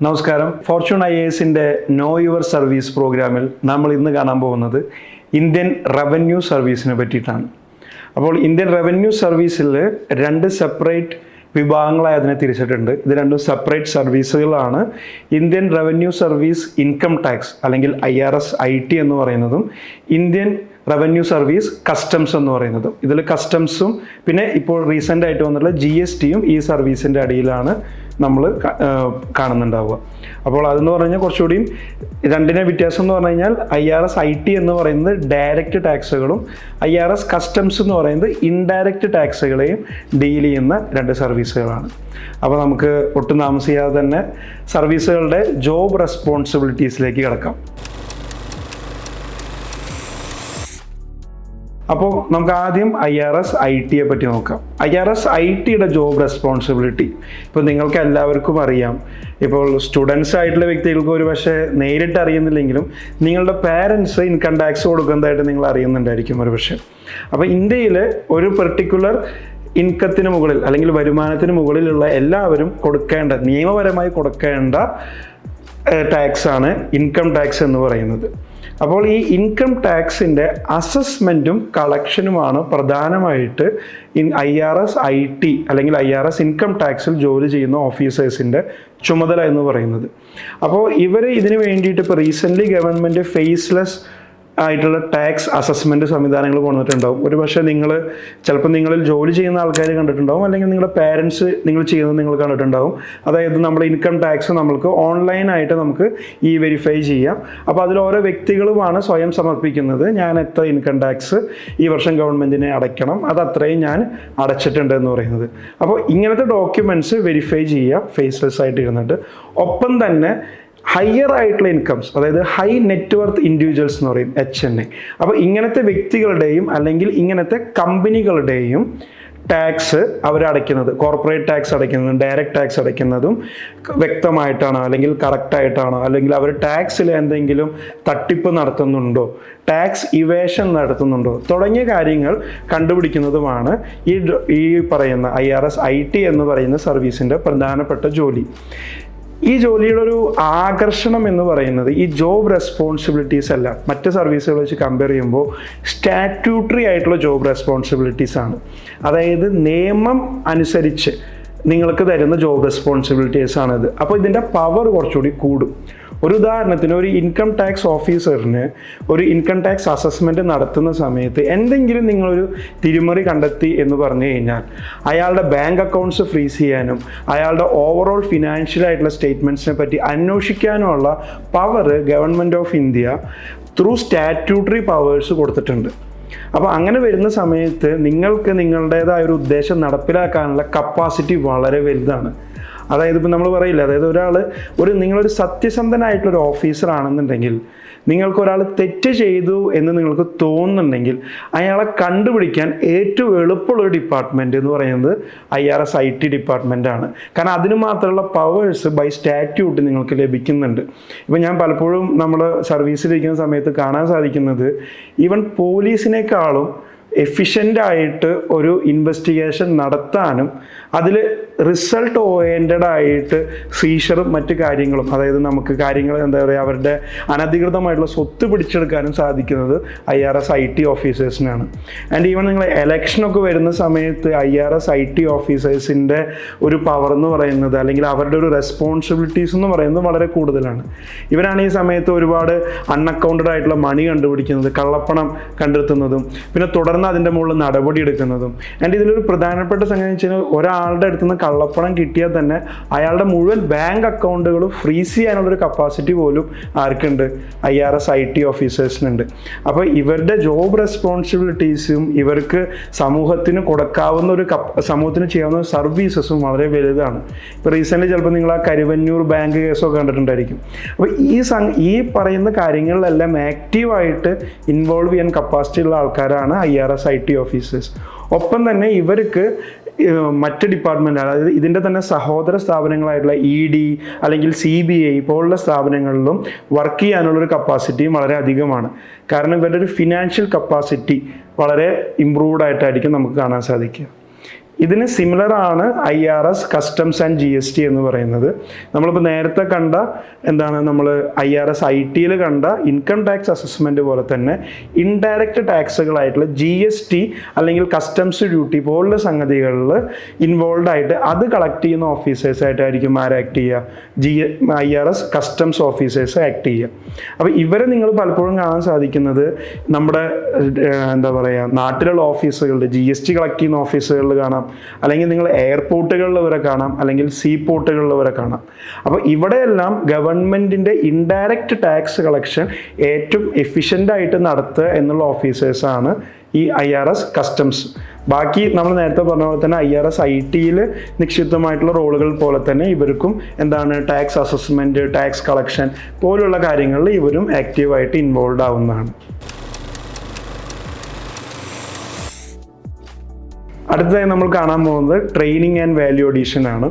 നമസ്കാരം. Fortune IASന്റെ no your service പ്രോഗ്രാമിൽ നമ്മൾ ഇന്ന് കാണാൻ പോകുന്നത് ഇന്ത്യൻ റവന്യൂ സർവീസിനെ പറ്റിയിട്ടാണ്. അപ്പോൾ ഇന്ത്യൻ റവന്യൂ സർവീസിൽ രണ്ട് സെപ്പറേറ്റ് വിഭാഗങ്ങളായി അതിനെ തിരിച്ചിട്ടുണ്ട്. ഇത് രണ്ടും സെപ്പറേറ്റ് സർവീസുകളാണ്. Indian revenue service income tax അല്ലെങ്കിൽ IRS IT എന്ന് പറയുന്നതും ഇന്ത്യൻ റവന്യൂ സർവീസ് കസ്റ്റംസ് എന്ന് പറയുന്നതും. ഇതിൽ കസ്റ്റംസും പിന്നെ ഇപ്പോൾ റീസെൻ്റ് ആയിട്ട് വന്നിട്ടുള്ള GSTയും ഈ സർവീസിൻ്റെ അടിയിലാണ് നമ്മൾ കാണുന്നുണ്ടാവുക. അപ്പോൾ അതെന്ന് പറഞ്ഞു കഴിഞ്ഞാൽ കുറച്ചുകൂടിയും രണ്ടിനെ വ്യത്യാസം എന്ന് പറഞ്ഞു കഴിഞ്ഞാൽ IRS IT എന്ന് പറയുന്നത് ഡയറക്റ്റ് ടാക്സുകളും IRS കസ്റ്റംസ് എന്ന് പറയുന്നത് ഇൻഡയറക്റ്റ് ടാക്സുകളെയും ഡീൽ ചെയ്യുന്ന രണ്ട് സർവീസുകളാണ്. അപ്പോൾ നമുക്ക് ഒട്ടും താമസിയാതെ തന്നെ സർവീസുകളുടെ ജോബ് റെസ്പോൺസിബിലിറ്റീസിലേക്ക് കിടക്കാം. അപ്പോൾ നമുക്ക് ആദ്യം IRS ITയെ പറ്റി നോക്കാം. IRS ITയുടെ ജോബ് റെസ്പോൺസിബിലിറ്റി ഇപ്പോൾ നിങ്ങൾക്ക് എല്ലാവർക്കും അറിയാം. ഇപ്പോൾ സ്റ്റുഡൻസ് ആയിട്ടുള്ള വ്യക്തികൾക്ക് ഒരു പക്ഷേ നേരിട്ട് അറിയുന്നില്ലെങ്കിലും നിങ്ങളുടെ പാരൻസ് ഇൻകം ടാക്സ് കൊടുക്കുന്നതായിട്ട് നിങ്ങൾ അറിയുന്നുണ്ടായിരിക്കും ഒരു പക്ഷേ. അപ്പോൾ ഇന്ത്യയിൽ ഒരു പെർട്ടിക്കുലർ ഇൻകത്തിന് മുകളിൽ അല്ലെങ്കിൽ വരുമാനത്തിന് മുകളിലുള്ള എല്ലാവരും കൊടുക്കേണ്ട, നിയമപരമായി കൊടുക്കേണ്ട ടാക്സാണ് ഇൻകം ടാക്സ് എന്ന് പറയുന്നത്. അപ്പോൾ ഈ ഇൻകം ടാക്സിൻ്റെ അസസ്മെൻറ്റും കളക്ഷനുമാണ് പ്രധാനമായിട്ട് IRS IT അല്ലെങ്കിൽ IRS ഇൻകം ടാക്സിൽ ജോലി ചെയ്യുന്ന ഓഫീസേഴ്സിൻ്റെ ചുമതല എന്ന് പറയുന്നത്. അപ്പോൾ ഇവർ ഇതിന് വേണ്ടിയിട്ട് ഇപ്പോൾ റീസെൻ്റ്ലി ഗവൺമെൻറ് ഫേസ്ലെസ് ആയിട്ടുള്ള ടാക്സ് അസസ്മെൻറ്റ് സംവിധാനങ്ങൾ കൊണ്ടുവന്നിട്ടുണ്ടാവും. ഒരു പക്ഷേ ചിലപ്പോൾ നിങ്ങളിൽ ജോലി ചെയ്യുന്ന ആൾക്കാർ കണ്ടിട്ടുണ്ടാവും, അല്ലെങ്കിൽ നിങ്ങളുടെ പാരൻസ് നിങ്ങൾ ചെയ്യുന്നത് നിങ്ങൾ കണ്ടിട്ടുണ്ടാവും. അതായത് നമ്മുടെ ഇൻകം ടാക്സ് നമ്മൾക്ക് ഓൺലൈനായിട്ട് നമുക്ക് വെരിഫൈ ചെയ്യാം. അപ്പോൾ അതിൽ ഓരോ വ്യക്തികളുമാണ് സ്വയം സമർപ്പിക്കുന്നത്, ഞാൻ എത്ര ഇൻകം ടാക്സ് ഈ വർഷം ഗവൺമെൻറ്റിനെ അടയ്ക്കണം, അത് അത്രയും ഞാൻ അടച്ചിട്ടുണ്ട് എന്ന് പറയുന്നത്. അപ്പോൾ ഇങ്ങനത്തെ ഡോക്യുമെൻറ്റ്സ് വെരിഫൈ ചെയ്യുക ഫേസ്ലെസ് ആയിട്ട് ഇരുന്നിട്ട്. ഒപ്പം തന്നെ ഹയർ ആയിട്ടുള്ള ഇൻകംസ്, അതായത് ഹൈ നെറ്റ് വർത്ത് ഇൻഡിവിജ്വൽസ് എന്ന് പറയും, HNI. അപ്പോൾ ഇങ്ങനത്തെ വ്യക്തികളുടെയും അല്ലെങ്കിൽ ഇങ്ങനത്തെ കമ്പനികളുടെയും ടാക്സ് അവരടയ്ക്കുന്നത്, കോർപ്പറേറ്റ് ടാക്സ് അടയ്ക്കുന്നതും ഡയറക്റ്റ് ടാക്സ് അടയ്ക്കുന്നതും വ്യക്തമായിട്ടാണോ അല്ലെങ്കിൽ കറക്റ്റായിട്ടാണോ, അല്ലെങ്കിൽ അവർ ടാക്സിൽ എന്തെങ്കിലും തട്ടിപ്പ് നടത്തുന്നുണ്ടോ, ടാക്സ് ഇവേഷൻ നടത്തുന്നുണ്ടോ തുടങ്ങിയ കാര്യങ്ങൾ കണ്ടുപിടിക്കുന്നതുമാണ് ഈ പറയുന്ന IRS IT എന്ന് പറയുന്ന സർവീസിൻ്റെ പ്രധാനപ്പെട്ട ജോലി. ഈ ജോലിയുടെ ഒരു ആകർഷണം എന്ന് പറയുന്നത് ഈ ജോബ് റെസ്പോൺസിബിലിറ്റീസ് അല്ല, മറ്റ് സർവീസുകൾ വെച്ച് കമ്പയർ ചെയ്യുമ്പോൾ സ്റ്റാറ്റ്യൂട്ടറി ആയിട്ടുള്ള ജോബ് റെസ്പോൺസിബിലിറ്റീസ് ആണ്. അതായത് നിയമം അനുസരിച്ച് നിങ്ങൾക്ക് തരുന്ന ജോബ് റെസ്പോൺസിബിലിറ്റീസ് ആണിത്. അപ്പോൾ ഇതിൻ്റെ പവർ കുറച്ചുകൂടി കൂടും. ഒരു ഉദാഹരണത്തിന് ഒരു ഇൻകം ടാക്സ് ഓഫീസറിന് ഒരു ഇൻകം ടാക്സ് അസസ്മെൻറ്റ് നടത്തുന്ന സമയത്ത് എന്തെങ്കിലും നിങ്ങളൊരു തിരിമറി കണ്ടെത്തി എന്ന് പറഞ്ഞു കഴിഞ്ഞാൽ അയാളുടെ ബാങ്ക് അക്കൗണ്ട്സ് ഫ്രീസ് ചെയ്യാനും അയാളുടെ ഓവറോൾ ഫിനാൻഷ്യൽ ആയിട്ടുള്ള സ്റ്റേറ്റ്മെൻറ്റ്സിനെ പറ്റി അന്വേഷിക്കാനുമുള്ള power government of India through statutory powers കൊടുത്തിട്ടുണ്ട്. അപ്പോൾ അങ്ങനെ വരുന്ന സമയത്ത് നിങ്ങൾക്ക് നിങ്ങളുടേതായ ഒരു ഉദ്ദേശം നടപ്പിലാക്കാനുള്ള കപ്പാസിറ്റി വളരെ വലുതാണ്. അതായത് ഇപ്പം നമ്മൾ പറയില്ല, അതായത് നിങ്ങളൊരു സത്യസന്ധനായിട്ടുള്ളൊരു ഓഫീസറാണെന്നുണ്ടെങ്കിൽ, നിങ്ങൾക്കൊരാൾ തെറ്റ് ചെയ്തു എന്ന് നിങ്ങൾക്ക് തോന്നുന്നുണ്ടെങ്കിൽ അയാളെ കണ്ടുപിടിക്കാൻ ഏറ്റവും എളുപ്പമുള്ളൊരു ഡിപ്പാർട്ട്മെൻറ്റ് എന്ന് പറയുന്നത് IRS IT ഡിപ്പാർട്ട്മെൻറ്റാണ്. കാരണം അതിന് മാത്രമുള്ള പവേഴ്സ് ബൈ സ്റ്റാറ്റ്യൂട്ട് നിങ്ങൾക്ക് ലഭിക്കുന്നുണ്ട്. ഇപ്പം ഞാൻ പലപ്പോഴും നമ്മൾ സർവീസിലിരിക്കുന്ന സമയത്ത് കാണാൻ സാധിക്കുന്നത് ഈവൻ പോലീസിനേക്കാളും എഫിഷ്യൻ്റായിട്ട് ഒരു ഇൻവെസ്റ്റിഗേഷൻ നടത്താനും അതിൽ റിസൾട്ട് ഓറിയൻറ്റഡ് ആയിട്ട് സീഷറും മറ്റു കാര്യങ്ങളും, അതായത് നമുക്ക് കാര്യങ്ങൾ അവരുടെ അനധികൃതമായിട്ടുള്ള സ്വത്ത് പിടിച്ചെടുക്കാനും സാധിക്കുന്നത് IRS IT ഓഫീസേഴ്സിനാണ്. ആൻഡ് ഈവൻ നിങ്ങൾ ഇലക്ഷനൊക്കെ വരുന്ന സമയത്ത് IRS IT ഓഫീസേഴ്സിൻ്റെ ഒരു പവർ എന്ന് പറയുന്നത്, അല്ലെങ്കിൽ അവരുടെ ഒരു റെസ്പോൺസിബിലിറ്റീസ് എന്ന് പറയുന്നത് വളരെ കൂടുതലാണ്. ഇവരാണ് ഈ സമയത്ത് ഒരുപാട് അൺഅക്കൗണ്ടഡ് ആയിട്ടുള്ള മണി കണ്ടുപിടിക്കുന്നത്, കള്ളപ്പണം കണ്ടെത്തുന്നതും പിന്നെ തുടർന്ന് അതിൻ്റെ മുകളിൽ നടപടി എടുക്കുന്നതും. ആൻഡ് ഇതിലൊരു പ്രധാനപ്പെട്ട സംഗതി വെച്ചാൽ ഒരാളുടെ അടുത്ത് നിന്ന് കള്ളപ്പണം കിട്ടിയാൽ തന്നെ അയാളുടെ മുഴുവൻ ബാങ്ക് അക്കൗണ്ടുകൾ ഫ്രീസ് ചെയ്യാനുള്ളൊരു കപ്പാസിറ്റി പോലും ആർക്കുണ്ട്? IRS IT ഓഫീസേഴ്സിനുണ്ട്. അപ്പോൾ ഇവരുടെ ജോബ് റെസ്പോൺസിബിലിറ്റീസും ഇവർക്ക് സമൂഹത്തിന് കൊടുക്കാവുന്ന സമൂഹത്തിന് ചെയ്യാവുന്ന സർവീസസും വളരെ വലുതാണ്. ഇപ്പോൾ റീസെൻ്റ്ലി ചിലപ്പോൾ നിങ്ങൾ ആ കരുവന്നൂർ ബാങ്ക് കേസൊക്കെ കണ്ടിട്ടുണ്ടായിരിക്കും. അപ്പോൾ ഈ പറയുന്ന കാര്യങ്ങളിലെല്ലാം ആക്റ്റീവായിട്ട് ഇൻവോൾവ് ചെയ്യാൻ കപ്പാസിറ്റി ഉള്ള ആൾക്കാരാണ് IRS IT ഓഫീസേഴ്സ്. ഒപ്പം തന്നെ ഇവർക്ക് മറ്റ് ഡിപ്പാർട്ട്മെൻറ്റ്, അതായത് ഇതിൻ്റെ തന്നെ സഹോദര സ്ഥാപനങ്ങളായിട്ടുള്ള ED അല്ലെങ്കിൽ CBI പോലുള്ള സ്ഥാപനങ്ങളിലും വർക്ക് ചെയ്യാനുള്ളൊരു കപ്പാസിറ്റിയും വളരെ അധികമാണ്. കാരണം ഇവരുടെ ഒരു ഫിനാൻഷ്യൽ കപ്പാസിറ്റി വളരെ ഇമ്പ്രൂവ്ഡ് ആയിട്ടായിരിക്കും നമുക്ക് കാണാൻ സാധിക്കുക. ഇതിന് സിമിലർ ആണ് IRS കസ്റ്റംസ് ആൻഡ് GST എന്ന് പറയുന്നത്. നമ്മളിപ്പോൾ നേരത്തെ കണ്ട നമ്മൾ IRS IT കണ്ട ഇൻകം ടാക്സ് അസസ്മെന്റ് പോലെ തന്നെ ഇൻഡയറക്റ്റ് ടാക്സുകളായിട്ടുള്ള GST അല്ലെങ്കിൽ കസ്റ്റംസ് ഡ്യൂട്ടി പോലുള്ള സംഗതികളിൽ ഇൻവോൾവ് ആയിട്ട് അത് കളക്ട് ചെയ്യുന്ന ഓഫീസേഴ്സ് ആയിട്ടായിരിക്കും ആക്ട് ചെയ്യുക, IRS കസ്റ്റംസ് ഓഫീസേഴ്സ് ആക്ട് ചെയ്യുക. അപ്പോൾ ഇവരെ നിങ്ങൾ പലപ്പോഴും കാണാൻ സാധിക്കുന്നത് നമ്മുടെ നാട്ടിലുള്ള ഓഫീസുകളിൽ GST കളക്ട് ചെയ്യുന്ന ഓഫീസുകളിൽ കാണാം, അല്ലെങ്കിൽ നിങ്ങൾ എയർപോർട്ടുകളിൽ വരെ കാണാം, അല്ലെങ്കിൽ സീ പോർട്ടുകളിൽ വരെ കാണാം. അപ്പോൾ ഇവിടെയെല്ലാം ഗവൺമെന്റിന്റെ ഇൻഡയറക്റ്റ് ടാക്സ് കളക്ഷൻ ഏറ്റവും എഫിഷ്യൻ്റ് ആയിട്ട് നടത്തുക എന്നുള്ള ഓഫീസേഴ്സാണ് ഈ IRS കസ്റ്റംസ്. ബാക്കി നമ്മൾ നേരത്തെ പറഞ്ഞ പോലെ തന്നെ IRS IT നിക്ഷിപ്തമായിട്ടുള്ള റോളുകൾ പോലെ തന്നെ ഇവർക്കും ടാക്സ് അസസ്മെന്റ്, ടാക്സ് കളക്ഷൻ പോലുള്ള കാര്യങ്ങളിൽ ഇവരും ആക്റ്റീവായിട്ട് ഇൻവോൾവ് ആവുന്നതാണ്. അടുത്തതായി നമ്മൾ കാണാൻ പോകുന്നത് ട്രെയിനിങ് ആൻഡ് വാല്യൂ അഡീഷൻ ആണ്.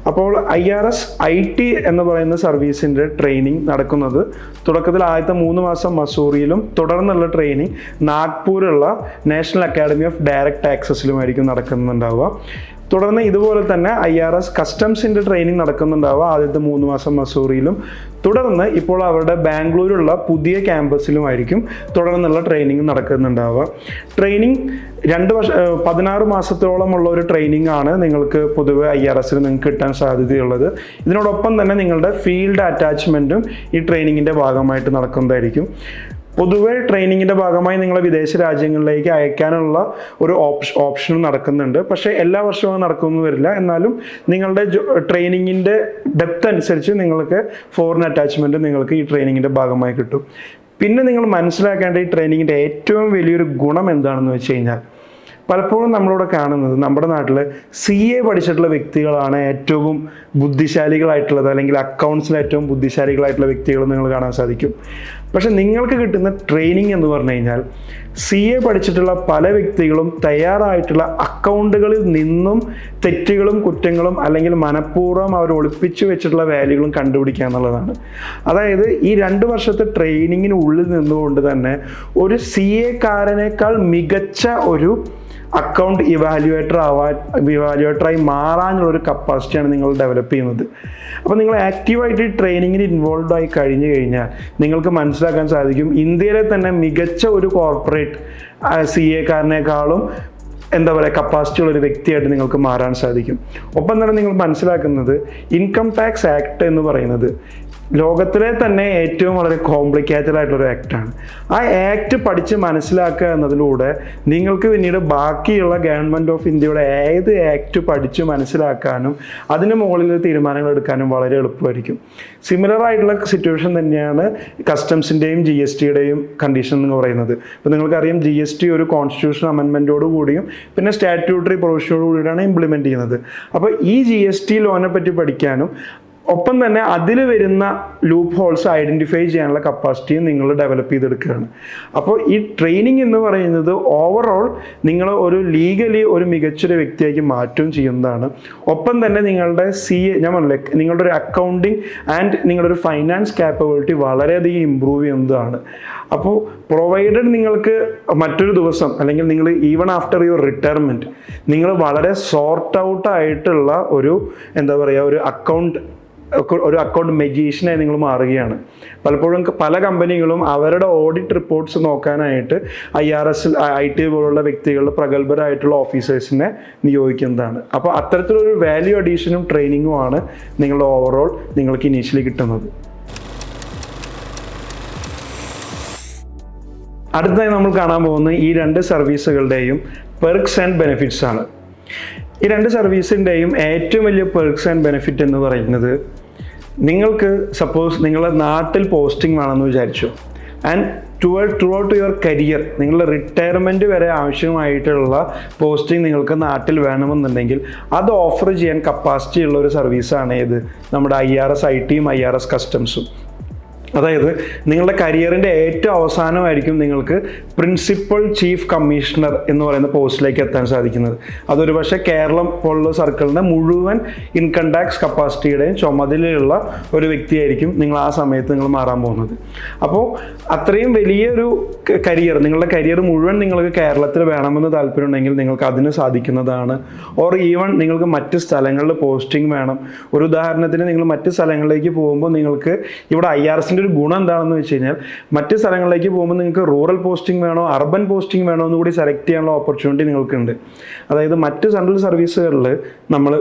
അപ്പോൾ IRS IT എന്ന് പറയുന്ന സർവീസിൻ്റെ ട്രെയിനിങ് നടക്കുന്നത് തുടക്കത്തിൽ ആദ്യത്തെ 3 മാസം മസൂറിയിലും തുടർന്നുള്ള ട്രെയിനിങ് നാഗ്പൂരുള്ള നാഷണൽ അക്കാഡമി ഓഫ് ഡയറക്റ്റ് ടാക്സസിലുമായിരിക്കും നടക്കുന്നുണ്ടാവുക. തുടർന്ന് ഇതുപോലെ തന്നെ IRS കസ്റ്റംസിൻ്റെ ട്രെയിനിങ് നടക്കുന്നുണ്ടാവുക ആദ്യത്തെ 3 മാസം മസൂറിയിലും, തുടർന്ന് ഇപ്പോൾ അവരുടെ ബാംഗ്ലൂരുള്ള പുതിയ ക്യാമ്പസിലുമായിരിക്കും തുടർന്നുള്ള ട്രെയിനിങ് നടക്കുന്നുണ്ടാവുക. ട്രെയിനിങ് 16 മാസത്തോളമുള്ള ഒരു ട്രെയിനിങ് ആണ് നിങ്ങൾക്ക് പൊതുവെ IRSൽ നിങ്ങൾക്ക് കിട്ടാൻ സാധ്യതയുള്ളത്. ഇതിനോടൊപ്പം തന്നെ നിങ്ങളുടെ ഫീൽഡ് അറ്റാച്ച്മെൻറ്റും ഈ ട്രെയിനിങ്ങിൻ്റെ ഭാഗമായിട്ട് നടക്കുന്നതായിരിക്കും. പൊതുവെ ട്രെയിനിങ്ങിൻ്റെ ഭാഗമായി നിങ്ങളെ വിദേശ രാജ്യങ്ങളിലേക്ക് അയക്കാനുള്ള ഒരു ഓപ്ഷൻ നടക്കുന്നുണ്ട്. പക്ഷേ എല്ലാ വർഷവും നടക്കുമെന്ന് വരില്ല. എന്നാലും നിങ്ങളുടെ ട്രെയിനിങ്ങിൻ്റെ ഡെപ്ത് അനുസരിച്ച് നിങ്ങൾക്ക് ഫോറിൻ അറ്റാച്ച്മെൻറ്റ് നിങ്ങൾക്ക് ഈ ട്രെയിനിങ്ങിൻ്റെ ഭാഗമായി കിട്ടും. പിന്നെ നിങ്ങൾ മനസ്സിലാക്കേണ്ട ഈ ട്രെയിനിങ്ങിൻ്റെ ഏറ്റവും വലിയൊരു ഗുണം എന്താണെന്ന് വെച്ച് കഴിഞ്ഞാൽ, പലപ്പോഴും നമ്മളിവിടെ കാണുന്നത് നമ്മുടെ നാട്ടിൽ CA പഠിച്ചിട്ടുള്ള വ്യക്തികളാണ് ഏറ്റവും ബുദ്ധിശാലികളായിട്ടുള്ളത്, അല്ലെങ്കിൽ അക്കൗണ്ട്സിൽ ഏറ്റവും ബുദ്ധിശാലികളായിട്ടുള്ള വ്യക്തികൾ നിങ്ങൾ കാണാൻ സാധിക്കും. പക്ഷെ നിങ്ങൾക്ക് കിട്ടുന്ന ട്രെയിനിങ് എന്ന് പറഞ്ഞു കഴിഞ്ഞാൽ CA പഠിച്ചിട്ടുള്ള പല വ്യക്തികളും തയ്യാറായിട്ടുള്ള അക്കൗണ്ടുകളിൽ നിന്നും തെറ്റുകളും കുറ്റങ്ങളും അല്ലെങ്കിൽ മനഃപൂർവ്വം അവർ ഒളിപ്പിച്ചു വെച്ചിട്ടുള്ള വാല്യൂകളും കണ്ടുപിടിക്കുക എന്നുള്ളതാണ്. അതായത് ഈ 2 വർഷത്തെ ട്രെയിനിങ്ങിനുള്ളിൽ നിന്നുകൊണ്ട് തന്നെ ഒരു CA-കാരനേക്കാൾ മികച്ച ഒരു അക്കൗണ്ട് ഇവാലുവേറ്ററായി മാറാനുള്ളൊരു കപ്പാസിറ്റിയാണ് നിങ്ങൾ ഡെവലപ്പ് ചെയ്യുന്നത്. അപ്പോൾ നിങ്ങൾ ആക്റ്റീവായിട്ട് ഈ ട്രെയിനിങ്ങിൽ ഇൻവോൾവ് ആയി കഴിഞ്ഞു കഴിഞ്ഞാൽ നിങ്ങൾക്ക് മനസ്സിലാക്കാൻ സാധിക്കും ഇന്ത്യയിലെ തന്നെ മികച്ച ഒരു കോർപ്പറേറ്റ് CA-കാരനേക്കാളും കപ്പാസിറ്റി ഉള്ള ഒരു വ്യക്തിയായിട്ട് നിങ്ങൾക്ക് മാറാൻ സാധിക്കും. ഒപ്പം തന്നെ നിങ്ങൾ മനസ്സിലാക്കുന്നത് ഇൻകം ടാക്സ് ആക്ട് എന്ന് പറയുന്നത് ലോകത്തിലെ തന്നെ ഏറ്റവും വളരെ കോംപ്ലിക്കേറ്റഡ് ആയിട്ടുള്ളൊരു ആക്റ്റാണ്. ആ ആക്ട് പഠിച്ച് മനസ്സിലാക്കുക എന്നതിലൂടെ നിങ്ങൾക്ക് പിന്നീട് ബാക്കിയുള്ള ഗവൺമെൻറ് ഓഫ് ഇന്ത്യയുടെ ഏത് ആക്ട് പഠിച്ച് മനസ്സിലാക്കാനും അതിന് മുകളിൽ തീരുമാനങ്ങൾ എടുക്കാനും വളരെ എളുപ്പമായിരിക്കും. സിമിലർ ആയിട്ടുള്ള സിറ്റുവേഷൻ തന്നെയാണ് കസ്റ്റംസിൻ്റെയും GSTയുടെയും കണ്ടീഷൻ എന്ന് പറയുന്നത്. ഇപ്പോൾ നിങ്ങൾക്കറിയാം GST ഒരു കോൺസ്റ്റിറ്റ്യൂഷൻ അമെൻമെൻറ്റോട് കൂടിയും പിന്നെ സ്റ്റാറ്റ്യൂട്ടറി പ്രൊവിഷനോട് കൂടിയാണ് ഇംപ്ലിമെൻറ്റ് ചെയ്യുന്നത്. അപ്പോൾ ഈ GST ലോണിനെ പറ്റി പഠിക്കാനും ഒപ്പം തന്നെ അതിൽ വരുന്ന ലൂപ്പ് ഹോൾസ് ഐഡൻറ്റിഫൈ ചെയ്യാനുള്ള കപ്പാസിറ്റിയും നിങ്ങൾ ഡെവലപ്പ് ചെയ്തെടുക്കുകയാണ്. അപ്പോൾ ഈ ട്രെയിനിങ് എന്ന് പറയുന്നത് ഓവറോൾ നിങ്ങൾ ഒരു ലീഗലി ഒരു മികച്ചൊരു വ്യക്തിയാക്കി മാറ്റുകയും ചെയ്യുന്നതാണ്. ഒപ്പം തന്നെ നിങ്ങളുടെ ഞാൻ പറഞ്ഞില്ലേ നിങ്ങളുടെ ഒരു അക്കൗണ്ടിങ് ആൻഡ് നിങ്ങളുടെ ഒരു ഫൈനാൻസ് ക്യാപ്പബിലിറ്റി വളരെയധികം ഇമ്പ്രൂവ് ചെയ്യുന്നതാണ്. അപ്പോൾ പ്രൊവൈഡഡ് നിങ്ങൾക്ക് മറ്റൊരു ദിവസം അല്ലെങ്കിൽ നിങ്ങൾ ഈവൺ ആഫ്റ്റർ യുവർ റിട്ടയർമെൻറ്റ് നിങ്ങൾ വളരെ സോർട്ട് ഔട്ട് ആയിട്ടുള്ള ഒരു ഒരു അക്കൗണ്ട് മെജീഷ്യനായി നിങ്ങൾ മാറുകയാണ്. പലപ്പോഴും പല കമ്പനികളും അവരുടെ ഓഡിറ്റ് റിപ്പോർട്ട്സ് നോക്കാനായിട്ട് IRS IT പോലുള്ള വ്യക്തികളുടെ പ്രഗത്ഭരായിട്ടുള്ള ഓഫീസേഴ്സിനെ നിയോഗിക്കുന്നതാണ്. അപ്പോൾ അത്തരത്തിലൊരു വാല്യൂ അഡീഷനും ട്രെയിനിങ്ങുമാണ് നിങ്ങളുടെ ഓവറോൾ നിങ്ങൾക്ക് ഇനീഷ്യലി കിട്ടുന്നത്. അടുത്തതായി നമ്മൾ കാണാൻ പോകുന്നത് ഈ 2 സർവീസുകളുടെയും പെർക്സ് ആൻഡ് ബെനിഫിറ്റ്സ് ആണ്. ഈ 2 സർവീസിൻ്റെയും ഏറ്റവും വലിയ പെർക്സ് ആൻഡ് ബെനിഫിറ്റ് എന്ന് പറയുന്നത്, നിങ്ങൾക്ക് സപ്പോസ് നിങ്ങളുടെ നാട്ടിൽ പോസ്റ്റിംഗ് വേണമെന്ന് വിചാരിച്ചു and through out your career നിങ്ങളുടെ റിട്ടയർമെൻറ്റ് വരെ ആവശ്യമായിട്ടുള്ള പോസ്റ്റിംഗ് നിങ്ങൾക്ക് നാട്ടിൽ വേണമെന്നുണ്ടെങ്കിൽ അത് ഓഫർ ചെയ്യാൻ കപ്പാസിറ്റി ഉള്ള ഒരു സർവീസാണ് ഇത് നമ്മുടെ IRS ITയും IRS കസ്റ്റംസും. അതായത് നിങ്ങളുടെ കരിയറിൻ്റെ ഏറ്റവും അവസാനമായിരിക്കും നിങ്ങൾക്ക് പ്രിൻസിപ്പൽ ചീഫ് കമ്മീഷണർ എന്ന് പറയുന്ന പോസ്റ്റിലേക്ക് എത്താൻ സാധിക്കുന്നത്. അതൊരു പക്ഷേ കേരളം പോലുള്ള സർക്കിളിൻ്റെ മുഴുവൻ ഇൻകം ടാക്സ് കപ്പാസിറ്റിയുടെയും ചുമതലയുള്ള ഒരു വ്യക്തിയായിരിക്കും നിങ്ങൾ ആ സമയത്ത് നിങ്ങൾ മാറാൻ പോകുന്നത്. അപ്പോൾ അത്രയും വലിയൊരു കരിയർ, നിങ്ങളുടെ കരിയർ മുഴുവൻ നിങ്ങൾക്ക് കേരളത്തിൽ വേണമെന്ന് താല്പര്യമുണ്ടെങ്കിൽ നിങ്ങൾക്ക് അതിന് സാധിക്കുന്നതാണ്. ഓർ ഈവൻ നിങ്ങൾക്ക് മറ്റ് സ്ഥലങ്ങളിൽ പോസ്റ്റിംഗ് വേണം. ഒരു ഉദാഹരണത്തിന് നിങ്ങൾ മറ്റ് സ്ഥലങ്ങളിലേക്ക് പോകുമ്പോൾ നിങ്ങൾക്ക് ഇവിടെ IRSൻ്റെ ഒരു ഗുണം എന്താണെന്ന് വെച്ച് കഴിഞ്ഞാൽ മറ്റ് സ്ഥലങ്ങളിലേക്ക് പോകുമ്പോൾ നിങ്ങൾക്ക് റൂറൽ പോസ്റ്റിംഗ് വേണോ അർബൻ പോസ്റ്റിംഗ് വേണോ എന്ന് കൂടി സെലക്ട് ചെയ്യാനുള്ള ഓപ്പർച്യൂണിറ്റി നിങ്ങൾക്കുണ്ട്. അതായത് മറ്റ് സെൻട്രൽ സർവീസുകളിൽ നമ്മൾ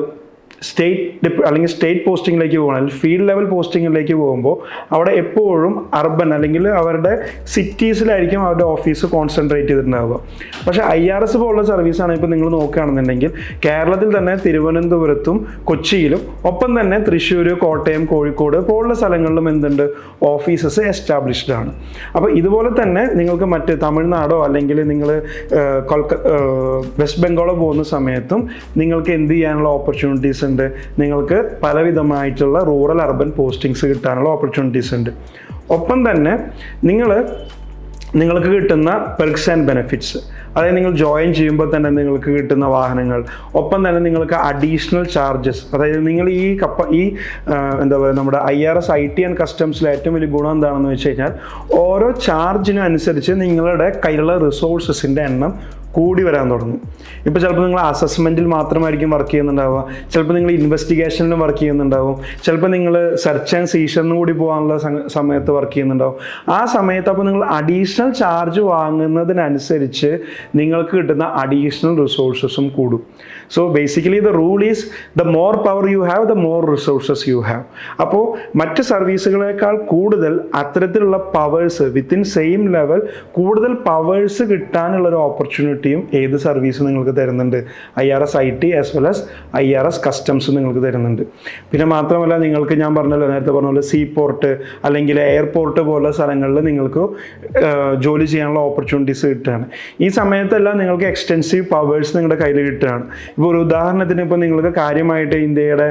സ്റ്റേറ്റ് പോസ്റ്റിങ്ങിലേക്ക് പോകണം, അല്ലെങ്കിൽ ഫീൽഡ് ലെവൽ പോസ്റ്റിങ്ങിലേക്ക് പോകുമ്പോൾ അവിടെ എപ്പോഴും അർബൻ അല്ലെങ്കിൽ അവരുടെ സിറ്റീസിലായിരിക്കും അവരുടെ ഓഫീസ് കോൺസെൻട്രേറ്റ് ചെയ്തിട്ടുണ്ടാവുക. പക്ഷേ IRS പോലുള്ള സർവീസാണ് ഇപ്പോൾ നിങ്ങൾ നോക്കുകയാണെന്നുണ്ടെങ്കിൽ കേരളത്തിൽ തന്നെ തിരുവനന്തപുരത്തും കൊച്ചിയിലും ഒപ്പം തന്നെ തൃശ്ശൂർ, കോട്ടയം, കോഴിക്കോട് പോലുള്ള സ്ഥലങ്ങളിലും എന്തുണ്ട്, ഓഫീസസ് എസ്റ്റാബ്ലിഷ്ഡ് ആണ്. അപ്പോൾ ഇതുപോലെ തന്നെ നിങ്ങൾക്ക് മറ്റ് തമിഴ്നാടോ അല്ലെങ്കിൽ നിങ്ങൾ വെസ്റ്റ് ബംഗാളോ പോകുന്ന സമയത്തും നിങ്ങൾക്ക് എന്ത് ചെയ്യാനുള്ള ഓപ്പർച്യൂണിറ്റീസ് ഉണ്ട്. നിങ്ങൾക്ക് പലവിധമായിട്ടുള്ള റൂറൽ അർബൻ പോസ്റ്റിങ്സ് കിട്ടാനുള്ള ഓപ്പർച്യൂണിറ്റീസ് ഉണ്ട്. ഒപ്പം തന്നെ നിങ്ങൾക്ക് കിട്ടുന്ന പെർക്സ് ആൻഡ് ബെനിഫിറ്റ്സ്, അതായത് നിങ്ങൾ ജോയിൻ ചെയ്യുമ്പോൾ തന്നെ നിങ്ങൾക്ക് കിട്ടുന്ന വാഹനങ്ങൾ, ഒപ്പം തന്നെ നിങ്ങൾക്ക് അഡീഷണൽ ചാർജസ്. അതായത് നിങ്ങൾ എന്താ പറയുക, നമ്മുടെ IRS IT ആൻഡ് കസ്റ്റംസിലെ ഏറ്റവും വലിയ ഗുണം എന്താണെന്ന് വെച്ച് കഴിഞ്ഞാൽ ഓരോ ചാർജിനും അനുസരിച്ച് നിങ്ങളുടെ കയ്യിലുള്ള റിസോഴ്സസിൻ്റെ എണ്ണം കൂടി വരാൻ തുടങ്ങും. ഇപ്പോൾ ചിലപ്പോൾ നിങ്ങൾ അസസ്മെൻറ്റിൽ മാത്രമായിരിക്കും വർക്ക് ചെയ്യുന്നുണ്ടാവുക, ചിലപ്പോൾ നിങ്ങൾ ഇൻവെസ്റ്റിഗേഷനിലും വർക്ക് ചെയ്യുന്നുണ്ടാവും, ചിലപ്പോൾ നിങ്ങൾ സെർച്ച് ആൻഡ് സീഷറിനും കൂടി പോകാനുള്ള സമയത്ത് വർക്ക് ചെയ്യുന്നുണ്ടാവും. ആ സമയത്ത് അപ്പോൾ നിങ്ങൾ അഡീഷണൽ ചാർജ് വാങ്ങുന്നതിനനുസരിച്ച് നിങ്ങൾക്ക് കിട്ടുന്ന അഡീഷണൽ റിസോഴ്സസും കൂടും. So basically the rule is the more power you have the more resources you have. അപ്പോൾ മറ്റ് സർവീസുകളേക്കാൾ കൂടുതൽ അത്തരത്തിലുള്ള പവേഴ്സ് വിത്തിൻ സെയിം ലെവൽ കൂടുതൽ പവേഴ്സ് കിട്ടാനുള്ളൊരു ഓപ്പർച്യൂണിറ്റി ഏത് സർവീസ് നിങ്ങൾക്ക് തരുന്നുണ്ട്, IRS IT as well as IRS customs നിങ്ങൾക്ക് തരുന്നുണ്ട്. പിന്നെ മാത്രമല്ല നിങ്ങൾക്ക് ഞാൻ നേരത്തെ പറഞ്ഞ പോലെ സീ പോർട്ട് അല്ലെങ്കിൽ എയർപോർട്ട് പോലുള്ള സ്ഥലങ്ങളിൽ നിങ്ങൾക്ക് ജോലി ചെയ്യാനുള്ള ഓപ്പർച്യൂണിറ്റീസ് കിട്ടുകയാണ്. ഈ സമയത്തെല്ലാം നിങ്ങൾക്ക് എക്സ്റ്റെൻസീവ് പവേഴ്സ് നിങ്ങളുടെ കയ്യിൽ കിട്ടുകയാണ്. ഇപ്പോൾ ഒരു ഉദാഹരണത്തിന് ഇപ്പോൾ നിങ്ങൾക്ക് കാര്യമായിട്ട് ഇന്ത്യയുടെ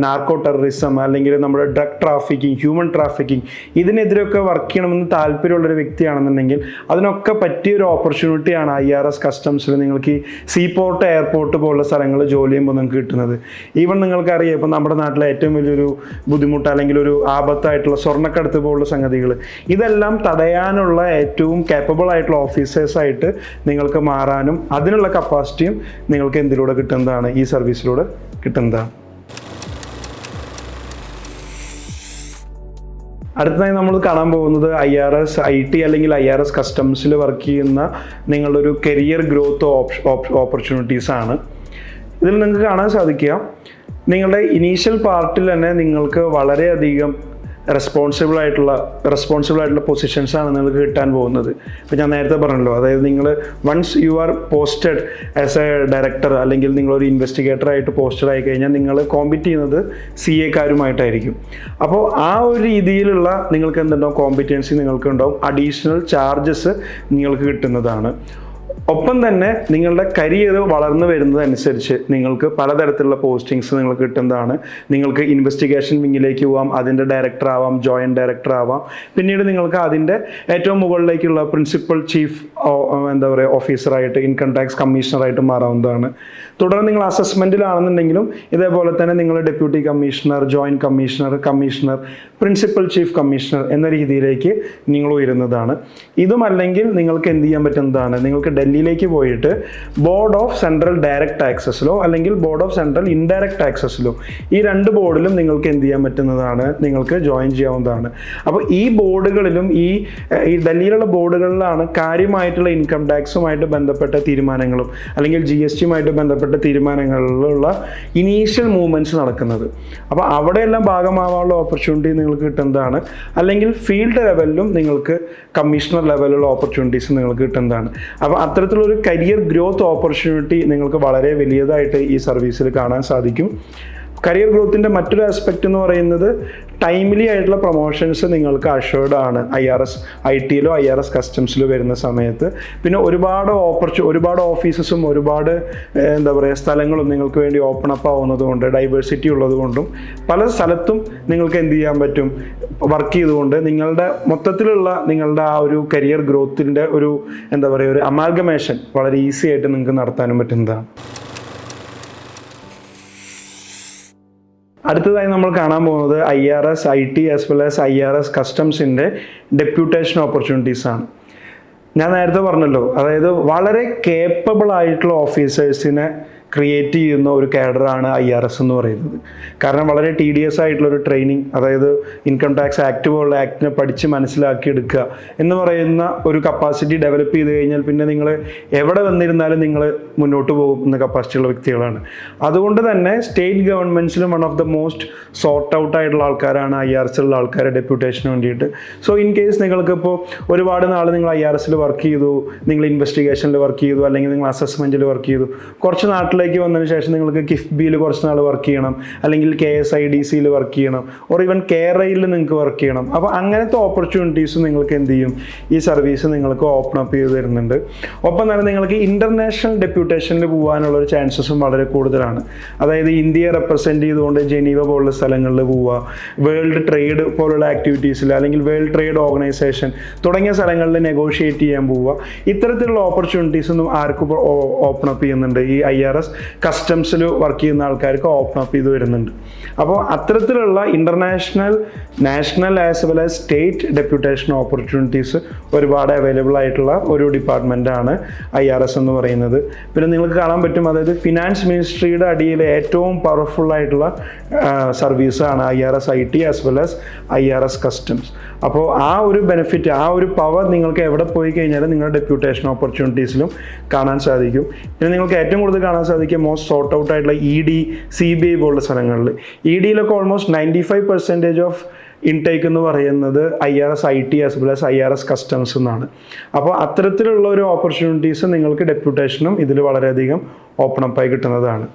നാർക്കോ ടെററിസം അല്ലെങ്കിൽ നമ്മുടെ ഡ്രഗ് ട്രാഫിക്കിംഗ്, ഹ്യൂമൻ ട്രാഫിക്കിംഗ്, ഇതിനെതിരെയൊക്കെ വർക്ക് ചെയ്യണമെന്ന് താല്പര്യമുള്ളൊരു വ്യക്തിയാണെന്നുണ്ടെങ്കിൽ അതിനൊക്കെ പറ്റിയൊരു ഓപ്പർച്യൂണിറ്റിയാണ് IRS കസ്റ്റംസിൽ നിങ്ങൾക്ക് ഈ സീപോർട്ട്, എയർപോർട്ട് പോലുള്ള സ്ഥലങ്ങളിൽ ജോലി ചെയ്യുമ്പോൾ നിങ്ങൾക്ക് കിട്ടുന്നത്. ഈവൻ നിങ്ങൾക്കറിയാം ഇപ്പോൾ നമ്മുടെ നാട്ടിലെ ഏറ്റവും വലിയൊരു ബുദ്ധിമുട്ട് അല്ലെങ്കിൽ ഒരു ആപത്തായിട്ടുള്ള സ്വർണ്ണക്കടത്ത് പോലുള്ള സംഗതികൾ, ഇതെല്ലാം തടയാനുള്ള ഏറ്റവും കേപ്പബിൾ ആയിട്ടുള്ള ഓഫീസേഴ്സായിട്ട് നിങ്ങൾക്ക് മാറാനും അതിനുള്ള കപ്പാസിറ്റിയും നിങ്ങൾക്ക് എന്തിലൂടെ കിട്ടുന്നതാണ്, ഈ സർവീസിലൂടെ കിട്ടുന്നതാണ്. അടുത്തതായി നമ്മൾ കാണാൻ പോകുന്നത് IRS IT അല്ലെങ്കിൽ IRS കസ്റ്റംസിൽ വർക്ക് ചെയ്യുന്ന നിങ്ങളുടെ ഒരു കരിയർ ഗ്രോത്ത് ഓപ്പർച്യൂണിറ്റീസ് ആണ്. ഇതിൽ നിങ്ങൾക്ക് കാണാൻ സാധിക്കുക നിങ്ങളുടെ ഇനീഷ്യൽ പാർട്ടിൽ തന്നെ നിങ്ങൾക്ക് വളരെയധികം റെസ്പോൺസിബിൾ ആയിട്ടുള്ള പൊസിഷൻസാണ് നിങ്ങൾക്ക് കിട്ടാൻ പോകുന്നത്. ഇപ്പോൾ ഞാൻ നേരത്തെ പറഞ്ഞല്ലോ, അതായത് നിങ്ങൾ once you are posted as a director അല്ലെങ്കിൽ നിങ്ങളൊരു ഇൻവെസ്റ്റിഗേറ്ററായിട്ട് പോസ്റ്റഡ് ആയി കഴിഞ്ഞാൽ നിങ്ങൾ കോമ്പീറ്റ് ചെയ്യുന്നത് CA-കാരുമായിട്ടായിരിക്കും. അപ്പോൾ ആ ഒരു രീതിയിലുള്ള നിങ്ങൾക്ക് എന്തുണ്ടാവും, കോമ്പറ്റൻസി നിങ്ങൾക്ക് ഉണ്ടാവും, അഡീഷണൽ ചാർജസ് നിങ്ങൾക്ക് കിട്ടുന്നതാണ്. ഒപ്പം തന്നെ നിങ്ങളുടെ കരിയർ വളർന്നു വരുന്നതനുസരിച്ച് നിങ്ങൾക്ക് പലതരത്തിലുള്ള പോസ്റ്റിങ്സ് നിങ്ങൾക്ക് കിട്ടുന്നതാണ്. നിങ്ങൾക്ക് ഇൻവെസ്റ്റിഗേഷൻ വിങ്ങിലേക്ക് പോവാം, അതിൻ്റെ ഡയറക്ടർ ആവാം, ജോയിൻറ്റ് ഡയറക്ടർ ആവാം, പിന്നീട് നിങ്ങൾക്ക് അതിൻ്റെ ഏറ്റവും മുകളിലേക്കുള്ള പ്രിൻസിപ്പൽ ചീഫ് ഓഫീസറായിട്ട്, ഇൻകം ടാക്സ് കമ്മീഷണറായിട്ട് മാറാവുന്നതാണ്. തുടർന്ന് നിങ്ങൾ അസസ്മെൻറ്റിലാണെന്നുണ്ടെങ്കിലും ഇതേപോലെ തന്നെ നിങ്ങൾ deputy commissioner, joint commissioner, principal chief commissioner എന്ന രീതിയിലേക്ക് നിങ്ങൾ ഉയരുന്നതാണ്. ഇതുമല്ലെങ്കിൽ നിങ്ങൾക്ക് എന്ത് ചെയ്യാൻ പറ്റുന്നതാണ്, നിങ്ങൾക്ക് ഡൽഹിയിലേക്ക് പോയിട്ട് ബോർഡ് ഓഫ് സെൻട്രൽ ഡയറക്റ്റ് ടാക്സസിലോ അല്ലെങ്കിൽ ബോർഡ് ഓഫ് സെൻട്രൽ ഇൻഡയറക്റ്റ് ടാക്സസിലോ ഈ രണ്ട് ബോർഡിലും നിങ്ങൾക്ക് എന്ത് ചെയ്യാൻ പറ്റുന്നതാണ്, നിങ്ങൾക്ക് ജോയിൻ ചെയ്യാവുന്നതാണ്. അപ്പോൾ ഈ ബോർഡുകളിലും ഈ ഡൽഹിയിലുള്ള ബോർഡുകളിലാണ് കാര്യമായിട്ടുള്ള ഇൻകം ടാക്സുമായിട്ട് ബന്ധപ്പെട്ട തീരുമാനങ്ങളും അല്ലെങ്കിൽ GSTയുമായിട്ട് ബന്ധപ്പെട്ട തീരുമാനങ്ങളിലുള്ള ഇനീഷ്യൽ മൂവ്മെൻറ്റ്സ് നടക്കുന്നത്. അപ്പോൾ അവിടെയെല്ലാം ഭാഗമാവാനുള്ള ഓപ്പർച്യൂണിറ്റി നിങ്ങൾക്ക് കിട്ടുന്നതാണ്. അല്ലെങ്കിൽ ഫീൽഡ് ലെവലിലും നിങ്ങൾക്ക് കമ്മീഷണർ ലെവലിലുള്ള ഓപ്പർച്യൂണിറ്റീസ് നിങ്ങൾക്ക് കിട്ടുന്നതാണ്. അപ്പോൾ അത്തരത്തിലൊരു കരിയർ ഗ്രോത്ത് ഓപ്പർച്യൂണിറ്റി നിങ്ങൾക്ക് വളരെ വലിയതായിട്ട് ഈ സർവീസിൽ കാണാൻ സാധിക്കും. കരിയർ ഗ്രോത്തിൻ്റെ മറ്റൊരു ആസ്പെക്റ്റ് എന്ന് പറയുന്നത് ടൈംലി ആയിട്ടുള്ള പ്രൊമോഷൻസ് നിങ്ങൾക്ക് അഷ്വേർഡ് ആണ് IRS IT-ലോ IRS കസ്റ്റംസിലോ വരുന്ന സമയത്ത്. പിന്നെ ഒരുപാട് ഓഫീസസും ഒരുപാട് എന്താ പറയുക സ്ഥലങ്ങളും നിങ്ങൾക്ക് വേണ്ടി ഓപ്പൺ അപ്പ് ആവുന്നതുകൊണ്ട്, ഡൈവേഴ്സിറ്റി ഉള്ളതുകൊണ്ടും പല സ്ഥലത്തും നിങ്ങൾക്ക് എന്ത് ചെയ്യാൻ പറ്റും, വർക്ക് ചെയ്തുകൊണ്ട് നിങ്ങളുടെ ആ ഒരു കരിയർ ഗ്രോത്തിൻ്റെ ഒരു എന്താ പറയുക ഒരു അമാൽഗമേഷൻ വളരെ ഈസി ആയിട്ട് നിങ്ങൾക്ക് നടത്താനും പറ്റുന്നതാണ്. അടുത്തതായി നമ്മൾ കാണാൻ പോകുന്നത് IRS IT as well as IRS കസ്റ്റംസിൻ്റെ ഡെപ്യൂട്ടേഷൻ ഓപ്പർച്യൂണിറ്റീസ് ആണ്. ഞാൻ നേരത്തെ പറഞ്ഞല്ലോ, അതായത് വളരെ കേപ്പബിൾ ആയിട്ടുള്ള ഓഫീസേഴ്സിനെ ക്രിയേറ്റ് ചെയ്യുന്ന ഒരു കാഡറാണ് IRS എന്ന് പറയുന്നത്. കാരണം വളരെ TDS ആയിട്ടുള്ളൊരു ട്രെയിനിങ്, അതായത് ഇൻകം ടാക്സ് ആക്ട് പോലുള്ള ആക്ടിനെ പഠിച്ച് മനസ്സിലാക്കി എടുക്കുക എന്ന് പറയുന്ന ഒരു കപ്പാസിറ്റി ഡെവലപ്പ് ചെയ്ത് കഴിഞ്ഞാൽ പിന്നെ നിങ്ങൾ എവിടെ വന്നിരുന്നാലും നിങ്ങൾ മുന്നോട്ട് പോകും എന്ന കപ്പാസിറ്റിയുള്ള വ്യക്തികളാണ്. അതുകൊണ്ട് തന്നെ സ്റ്റേറ്റ് ഗവൺമെൻറ്റ്സിലും one of the most sort out ആയിട്ടുള്ള ആൾക്കാരാണ് IRSലുള്ള ആൾക്കാർ ഡെപ്യൂട്ടേഷന് വേണ്ടിയിട്ട്. സോ ഇൻ കേസ് നിങ്ങൾക്കിപ്പോൾ ഒരുപാട് നാൾ നിങ്ങൾ IRSൽ വർക്ക് ചെയ്തു, നിങ്ങൾ ഇൻവെസ്റ്റിഗേഷനിൽ വർക്ക് ചെയ്തു, അല്ലെങ്കിൽ നിങ്ങൾ അസസ്മെൻറ്റിൽ വർക്ക് ചെയ്തു, കുറച്ച് നാട്ടിലേക്ക് വന്നതിന് ശേഷം നിങ്ങൾക്ക് കിഫ്ബിയിൽ കുറച്ച് നാൾ വർക്ക് ചെയ്യണം, അല്ലെങ്കിൽ KSIDCയിൽ വർക്ക് ചെയ്യണം, ഓർ ഈവൻ KRAയിൽ നിങ്ങൾക്ക് വർക്ക് ചെയ്യണം. അപ്പോൾ അങ്ങനത്തെ ഓപ്പർച്യൂണിറ്റീസ് നിങ്ങൾക്ക് എന്ത് ചെയ്യും, ഈ സർവീസ് നിങ്ങൾക്ക് ഓപ്പൺ അപ്പ് ചെയ്ത് തരുന്നുണ്ട്. ഒപ്പം തന്നെ നിങ്ങൾക്ക് ഇൻ്റർനാഷണൽ ഡെപ്യൂട്ടേഷനിൽ പോകാനുള്ള ഒരു ചാൻസസും വളരെ കൂടുതലാണ്. അതായത് ഇന്ത്യയെ റെപ്രസെൻറ്റ് ചെയ്തുകൊണ്ട് ജനീവ പോലുള്ള സ്ഥലങ്ങളിൽ പോവുക, വേൾഡ് ട്രേഡ് പോലുള്ള ആക്ടിവിറ്റീസിൽ, അല്ലെങ്കിൽ വേൾഡ് ട്രേഡ് ഓർഗനൈസേഷൻ തുടങ്ങിയ സ്ഥലങ്ങളിൽ നെഗോഷിയേറ്റ് ചെയ്യാൻ പോവുക. ഇത്തരത്തിലുള്ള ഓപ്പർച്യൂണിറ്റീസ് ഒന്നും ആർക്കും ഓപ്പൺ അപ്പ് ചെയ്യുന്നുണ്ട്. ഈ IRS കസ്റ്റംസിൽ വർക്ക് ചെയ്യുന്ന ആൾക്കാർക്ക് ഓപ്പൺ അപ്പ് ചെയ്ത് വരുന്നുണ്ട്. അപ്പോൾ അത്തരത്തിലുള്ള international, national as well as state deputation opportunities ഒരുപാട് അവൈലബിൾ ആയിട്ടുള്ള ഒരു ഡിപ്പാർട്ട്മെൻറ്റാണ് IRS എന്ന് പറയുന്നത്. പിന്നെ നിങ്ങൾക്ക് കാണാൻ പറ്റും, അതായത് ഫിനാൻസ് മിനിസ്ട്രിയുടെ അടിയിൽ ഏറ്റവും പവർഫുൾ ആയിട്ടുള്ള സർവീസാണ് IRS IT as well as IRS customs. അപ്പോൾ ആ ഒരു ബെനിഫിറ്റ്, ആ ഒരു പവർ നിങ്ങൾക്ക് എവിടെ പോയി കഴിഞ്ഞാലും നിങ്ങളുടെ ഡെപ്യൂട്ടേഷൻ ഓപ്പർച്യൂണിറ്റീസിലും കാണാൻ സാധിക്കും. പിന്നെ നിങ്ങൾക്ക് ഏറ്റവും കൂടുതൽ കാണാൻ സാധിക്കും മോസ്റ്റ് സോർട്ട് ഔട്ട് ആയിട്ടുള്ള ED, CBI പോലുള്ള സ്ഥലങ്ങളിൽ. EDയിലൊക്കെ ഓൾമോസ്റ്റ് 95% ഓഫ് ഇൻടേക്ക് എന്ന് പറയുന്നത് IRS IT as well as IRS customs എന്നാണ്. അപ്പോൾ അത്തരത്തിലുള്ള ഒരു ഓപ്പർച്യൂണിറ്റീസ് നിങ്ങൾക്ക് ഡെപ്യൂട്ടേഷനും ഇതിൽ വളരെയധികം ഓപ്പൺ അപ്പായി കിട്ടുന്നതാണ്.